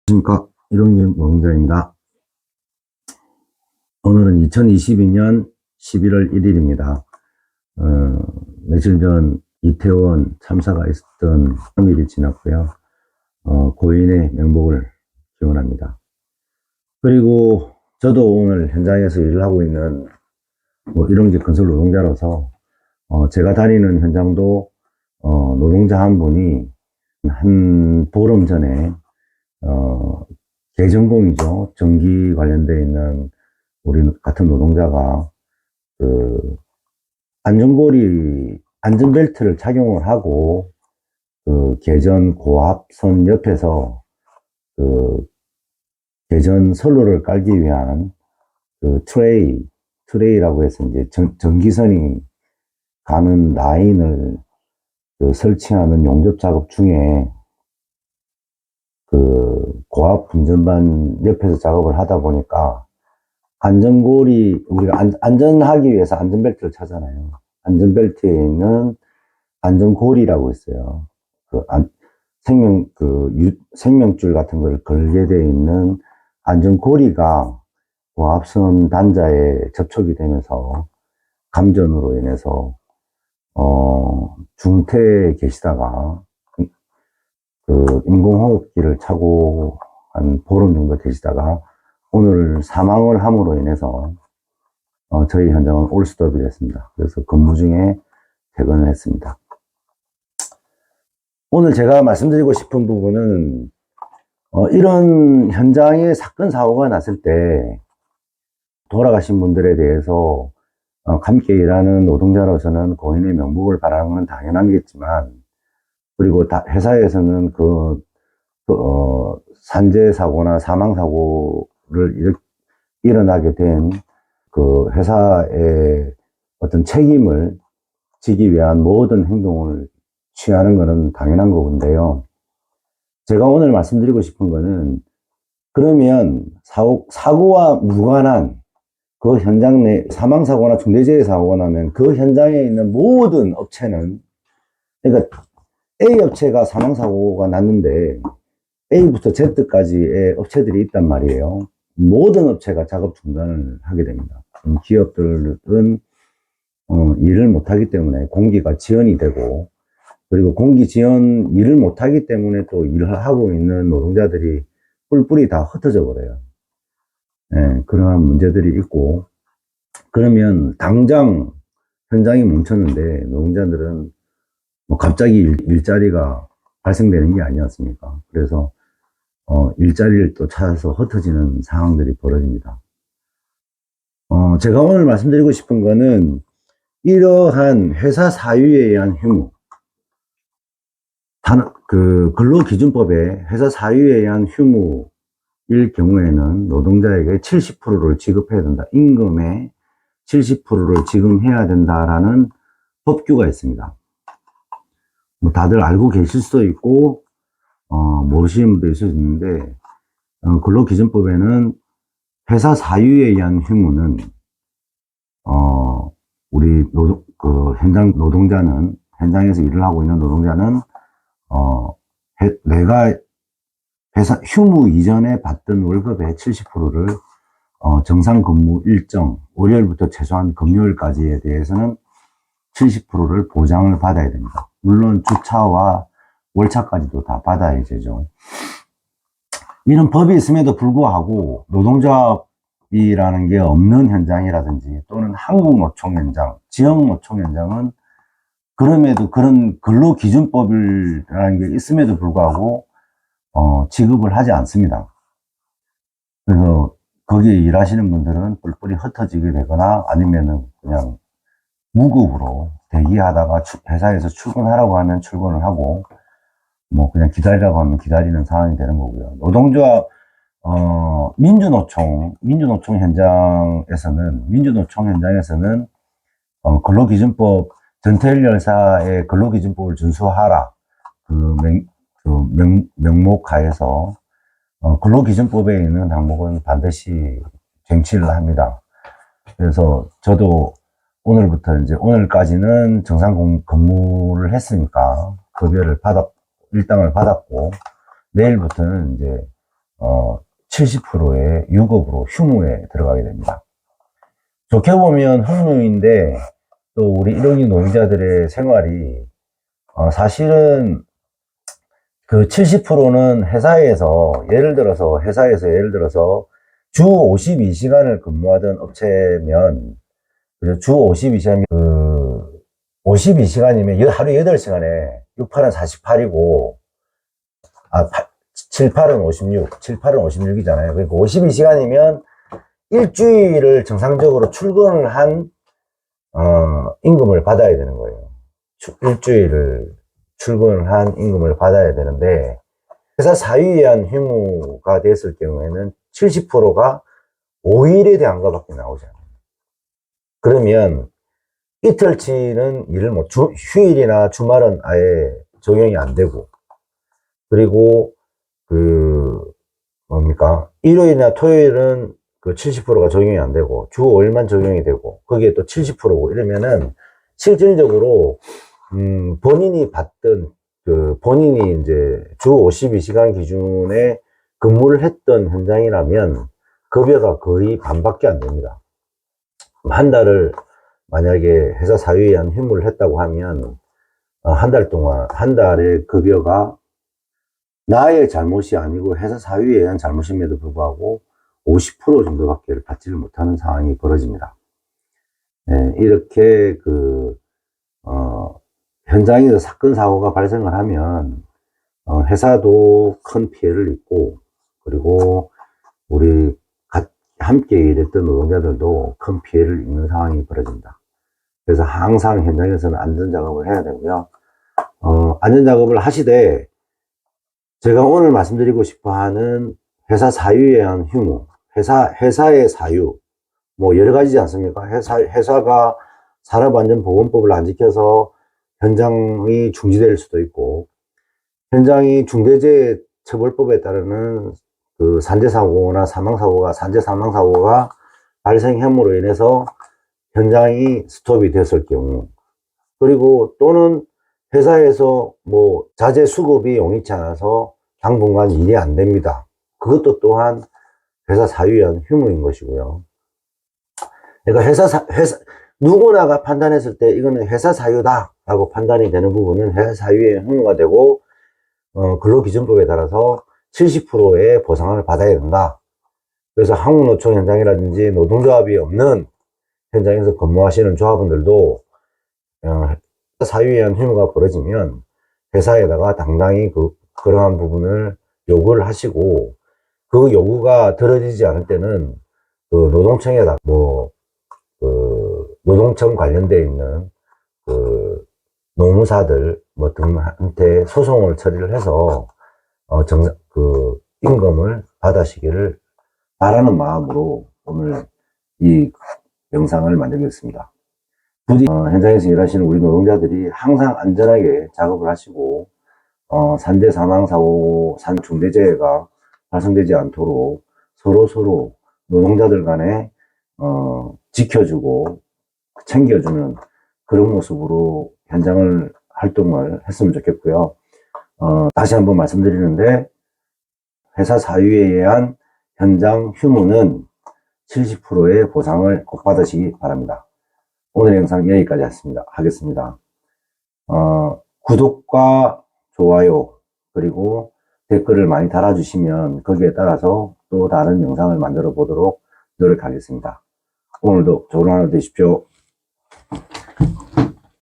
안녕하십니까. 일용직 노동자입니다. 오늘은 2022년 11월 1일입니다. 며칠 전 이태원 참사가 있었던 3일이 지났고요. 고인의 명복을 기원합니다. 그리고 저도 오늘 현장에서 일을 하고 있는 일용직 건설 노동자로서 제가 다니는 현장도 노동자 한 분이 한 보름 전에 개전공이죠. 전기 관련되어 있는 우리 같은 노동자가 그 안전벨트를 착용을 하고 그 개전 고압선 옆에서 그 개전 선로를 깔기 위한 그 트레이라고 해서 이제 전기선이 가는 라인을 설치하는 용접 작업 중에 그 고압 분전반 옆에서 작업을 하다 보니까 우리가 안전하기 위해서 안전벨트를 차잖아요. 안전벨트에 있는 안전고리라고 있어요. 생명줄 같은 걸 걸게 되어 있는 안전고리가 고압선 단자에 접촉이 되면서 감전으로 인해서, 중태에 계시다가 인공호흡기를 차고 한 보름 정도 계시다가 오늘 사망을 함으로 인해서 저희 현장은 올스톱이 됐습니다. 그래서 근무 중에 퇴근을 했습니다. 오늘 제가 말씀드리고 싶은 부분은 이런 현장에 사건 사고가 났을 때 돌아가신 분들에 대해서 함께 일하는 노동자로서는 고인의 명복을 바라는 건 당연하겠지만, 그리고 회사에서는 산재 사고나 사망 사고를 일어나게 된 그 회사의 어떤 책임을 지기 위한 모든 행동을 취하는 것은 당연한 거인데요. 제가 오늘 말씀드리고 싶은 거는, 그러면 사고와 무관한 그 현장 내 사망사고나 중대재해 사고가 나면 그 현장에 있는 모든 업체는, 그러니까 A 업체가 사망사고가 났는데 A부터 Z까지의 업체들이 있단 말이에요. 모든 업체가 작업 중단을 하게 됩니다. 기업들은 일을 못하기 때문에 공기가 지연이 되고, 그리고 공기 지연 일을 못하기 때문에 또 일을 하고 있는 노동자들이 뿔뿔이 다 흩어져 버려요. 네, 그러한 문제들이 있고, 그러면 당장 현장이 멈췄는데 노동자들은 갑자기 일자리가 발생되는 게 아니었습니까? 그래서 일자리를 또 찾아서 흩어지는 상황들이 벌어집니다. 제가 오늘 말씀드리고 싶은 거는, 이러한 회사 사유에 의한 휴무, 근로기준법에 회사 사유에 의한 휴무일 경우에는 노동자에게 70%를 지급해야 된다. 임금의 70%를 지급해야 된다라는 법규가 있습니다. 다들 알고 계실 수도 있고, 모르시는 분도 있을 수 있는데, 근로기준법에는 회사 사유에 의한 휴무는, 우리 현장 노동자는, 현장에서 일을 하고 있는 노동자는, 내가 회사 휴무 이전에 받던 월급의 70%를, 정상 근무 일정, 월요일부터 최소한 금요일까지에 대해서는 70%를 보장을 받아야 됩니다. 물론 주차와 월차까지도 다 받아야 되죠. 이런 법이 있음에도 불구하고 노동조합이라는 게 없는 현장이라든지, 또는 한국노총 현장, 지역노총 현장은 그럼에도 그런 근로기준법이라는 게 있음에도 불구하고 지급을 하지 않습니다. 그래서 거기에 일하시는 분들은 뿔뿔이 흩어지게 되거나, 아니면은 그냥 무급으로 대기하다가 회사에서 출근하라고 하면 출근을 하고, 그냥 기다리라고 하면 기다리는 상황이 되는 거고요. 노동조합, 민주노총 현장에서는 근로기준법, 전태일 열사의 근로기준법을 준수하라, 명목하에서 근로기준법에 있는 항목은 반드시 쟁취를 합니다. 그래서 저도 오늘까지는 정상 근무를 했으니까 일당을 받았고, 내일부터는 이제 70%의 유급으로 휴무에 들어가게 됩니다. 좋게 보면 흑무인데 또 우리 일용직 노동자들의 생활이 사실은 그 70%는 예를 들어서 주 52시간을 근무하던 업체면 주 52시간, 52시간이면 하루 8시간에 6, 8은 48이고, 7, 8은 56이잖아요. 그러니까 52시간이면 일주일을 정상적으로 출근을 한, 임금을 받아야 되는 거예요. 일주일을 출근을 한 임금을 받아야 되는데, 회사 사유에 의한 휴무가 됐을 경우에는 70%가 5일에 대한 것밖에 나오지 않아요. 그러면 이틀치는 일을 휴일이나 주말은 아예 적용이 안 되고, 그리고 일요일이나 토요일은 그 70%가 적용이 안 되고, 주 5일만 적용이 되고, 거기에 또 70%고, 이러면은 실질적으로, 본인이 받던, 본인이 이제 주 52시간 기준에 근무를 했던 현장이라면, 급여가 거의 반밖에 안 됩니다. 한 달을 만약에 회사 사유에 의한 휴무를 했다고 하면 한 달의 급여가 나의 잘못이 아니고 회사 사유에 의한 잘못임에도 불구하고 50% 정도밖에 받지를 못하는 상황이 벌어집니다. 네, 이렇게 현장에서 사건 사고가 발생을 하면 회사도 큰 피해를 입고, 그리고 우리 함께 일했던 노동자들도 큰 피해를 입는 상황이 벌어집니다. 그래서 항상 현장에서는 안전작업을 해야 되고요. 안전작업을 하시되, 제가 오늘 말씀드리고 싶어 하는 회사 사유에 의한 휴무, 회사의 사유, 뭐 여러 가지지 않습니까? 회사가 산업안전보건법을 안 지켜서 현장이 중지될 수도 있고, 현장이 중대재해처벌법에 따르는 그 산재사고나 산재사망사고가 발생함으로 인해서 현장이 스톱이 됐을 경우, 그리고 또는 회사에서 뭐 자재 수급이 용이치 않아서 당분간 일이 안 됩니다. 그것도 또한 회사 사유에 의한 휴무인 것이고요. 그러니까 누구나가 판단했을 때 이거는 회사 사유다라고 판단이 되는 부분은 회사 사유에 의한 휴무가 되고, 근로기준법에 따라서 70%의 보상을 받아야 된다. 그래서 한국노총 현장이라든지 노동조합이 없는 현장에서 근무하시는 조합원들도 사유에 의한 휴무가 벌어지면 회사에다가 당당히 그러한 부분을 요구를 하시고, 그 요구가 들어지지 않을 때는 노동청에다 노동청 관련되어 있는 노무사들 등한테 소송을 처리를 해서 임금을 받으시기를 바라는 마음으로 오늘 이 영상을 만들겠습니다. 부디 현장에서 일하시는 우리 노동자들이 항상 안전하게 작업을 하시고 산재 사망사고, 중대재해가 발생되지 않도록 서로 노동자들 간에 지켜주고 챙겨주는 그런 모습으로 활동을 했으면 좋겠고요. 다시 한번 말씀드리는데, 회사 사유에 의한 현장 휴무는 70%의 보상을 꼭 받으시기 바랍니다. 오늘 영상 여기까지 하겠습니다. 구독과 좋아요, 그리고 댓글을 많이 달아주시면 거기에 따라서 또 다른 영상을 만들어 보도록 노력하겠습니다. 오늘도 좋은 하루 되십시오.